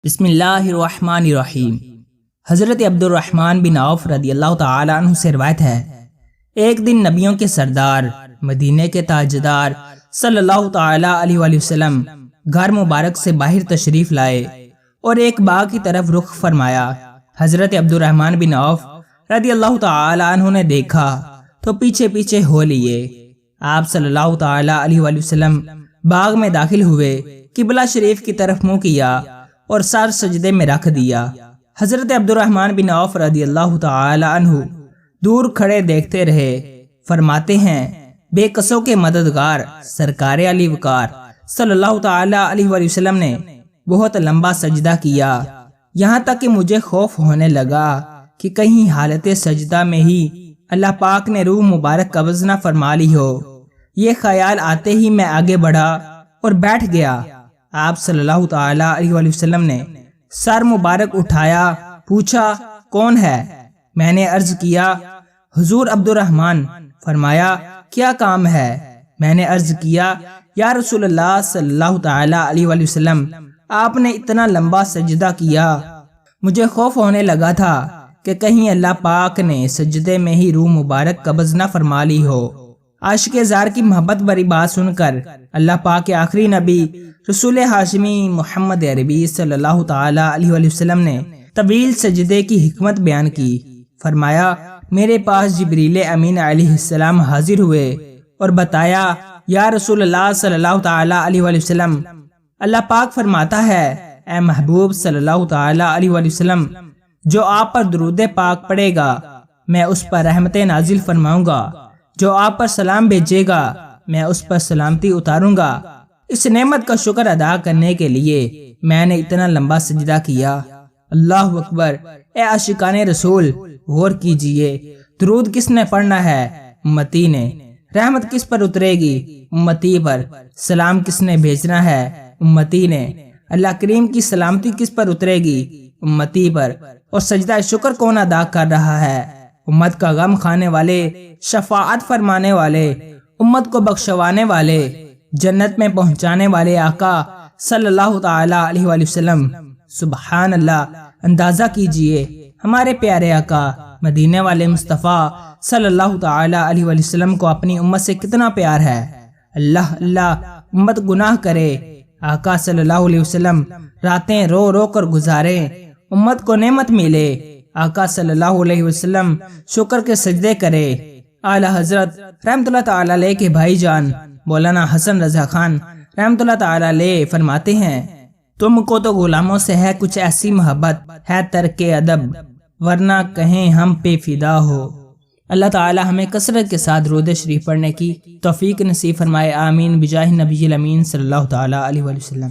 بسم اللہ الرحمن الرحیم۔ حضرت عبد الرحمن بن عوف رضی اللہ تعالی عنہ سے روایت ہے، ایک دن نبیوں کے سردار مدینے کے تاجدار صلی اللہ تعالی علیہ وآلہ وسلم گھر مبارک سے باہر تشریف لائے اور ایک باغ کی طرف رخ فرمایا۔ حضرت عبد الرحمن بن عوف رضی اللہ تعالی عنہ نے دیکھا تو پیچھے پیچھے ہو لیے۔ آپ صلی اللہ تعالی علیہ وآلہ وسلم باغ میں داخل ہوئے، قبلہ شریف کی طرف منہ کیا اور سر سجدے میں رکھ دیا۔ حضرت عبد الرحمن بن عوف رضی اللہ تعالی عنہ دور کھڑے دیکھتے رہے۔ فرماتے ہیں، بے کسوں کے مددگار سرکار علی وقار صلی اللہ تعالی علیہ وآلہ وسلم نے بہت لمبا سجدہ کیا، یہاں تک کہ مجھے خوف ہونے لگا کہ کہیں حالت سجدہ میں ہی اللہ پاک نے روح مبارک قبض نہ فرما لی ہو۔ یہ خیال آتے ہی میں آگے بڑھا اور بیٹھ گیا۔ آپ صلی اللہ تعالی علیہ وآلہ وسلم نے سر مبارک اٹھایا، پوچھا کون ہے؟ میں نے عرض کیا حضور عبد الرحمن۔ فرمایا کیا کام ہے؟ میں نے عرض کیا یا رسول اللہ صلی اللہ تعالی علیہ وآلہ وسلم، آپ نے اتنا لمبا سجدہ کیا، مجھے خوف ہونے لگا تھا کہ کہیں اللہ پاک نے سجدے میں ہی روح مبارک قبض نہ فرما لی ہو۔ عاشق زار کی محبت بری بات سن کر اللہ پاک کے آخری نبی رسول ہاشمی محمد عربی صلی اللہ تعالی علیہ وآلہ وسلم نے طویل سجدے کی حکمت بیان کی۔ فرمایا میرے پاس جبریل امین علیہ السلام حاضر ہوئے اور بتایا یا رسول اللہ صلی اللہ تعالی علیہ وآلہ وسلم، اللہ پاک فرماتا ہے اے محبوب صلی اللہ تعالی علیہ وآلہ وسلم، جو آپ پر درود پاک پڑے گا میں اس پر رحمتیں نازل فرماؤں گا، جو آپ پر سلام بھیجے گا میں اس پر سلامتی اتاروں گا۔ اس نعمت کا شکر ادا کرنے کے لیے میں نے اتنا لمبا سجدہ کیا۔ اللہ اکبر۔ اے عاشقان رسول، غور کیجئے، درود کس نے پڑھنا ہے؟ امتی نے۔ رحمت کس پر اترے گی؟ امتی پر۔ سلام کس نے بھیجنا ہے؟ امتی نے۔ اللہ کریم کی سلامتی کس پر اترے گی؟ امتی پر۔ اور سجدہ شکر کون ادا کر رہا ہے؟ امت کا غم کھانے والے، شفاعت فرمانے والے، امت کو بخشوانے والے، جنت میں پہنچانے والے آقا صلی اللہ تعالی علیہ وآلہ وسلم۔ سبحان اللہ۔ اندازہ کیجئے ہمارے پیارے آقا مدینے والے مصطفیٰ صلی اللہ تعالی علیہ وآلہ وسلم کو اپنی امت سے کتنا پیار ہے۔ اللہ اللہ، امت گناہ کرے، آقا صلی اللہ علیہ وسلم راتیں رو رو کر گزارے، امت کو نعمت ملے، آقا صلی اللہ علیہ وسلم شکر کے سجدے کرے۔ اعلی حضرت رحمت اللہ تعالی علیہ کے بھائی جان مولانا حسن رضا خان رحمت اللہ تعالی علیہ فرماتے ہیں، تم کو تو غلاموں سے ہے کچھ ایسی محبت ہے ترک ادب، ورنہ کہیں ہم پہ فدا ہو۔ اللہ تعالی ہمیں کثرت کے ساتھ درود شریف پڑھنے کی توفیق نصیب فرمائے، آمین بجاہ نبی الامین صلی اللہ تعالی علیہ وسلم۔